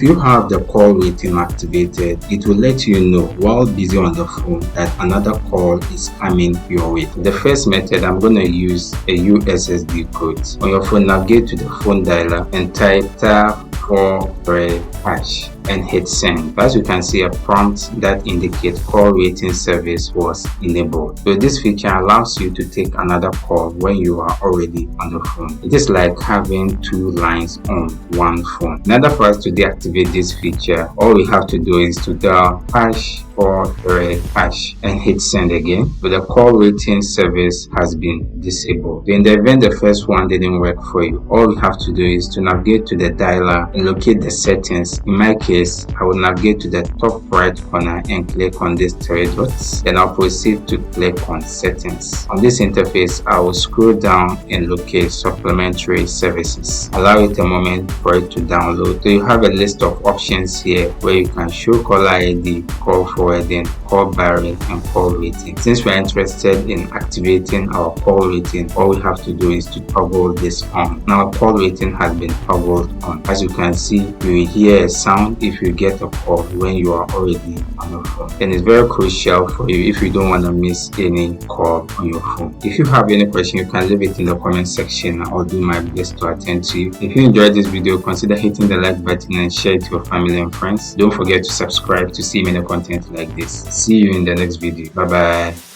If you have the call waiting activated, it will let you know while busy on the phone that another call is coming your way. The first method, I'm going to use a USSD code. On your phone, navigate to the phone dialer and type *4# and hit send. As you can see, a prompt that indicates call waiting service was enabled. So this feature allows you to take another call when you are already on the phone. It is like having two lines on one phone. In order for us to deactivate this feature, all we have to do is to dial #4# and hit send again. But the call waiting service has been disabled. So in the event the first one didn't work for you, all we have to do is to navigate to the dialer and locate the settings. In my case, I will navigate to the top right corner and click on these three dots. Then I'll proceed to click on settings. On this interface, I will scroll down and locate supplementary services. Allow it a moment for it to download. So you have a list of options here where you can show caller ID, call forwarding, call barring, and call waiting. Since we're interested in activating our call waiting, all we have to do is to toggle this on. Now call waiting has been toggled on. As you can see, you will hear a sound if you get a call when you are already on your phone. And it's very crucial for you if you don't want to miss any call on your phone. If you have any question, you can leave it in the comment section. I'll do my best to attend to you. If you enjoyed this video, consider hitting the like button and share it to your family and friends. Don't forget to subscribe to see many content like this. See you in the next video. Bye bye.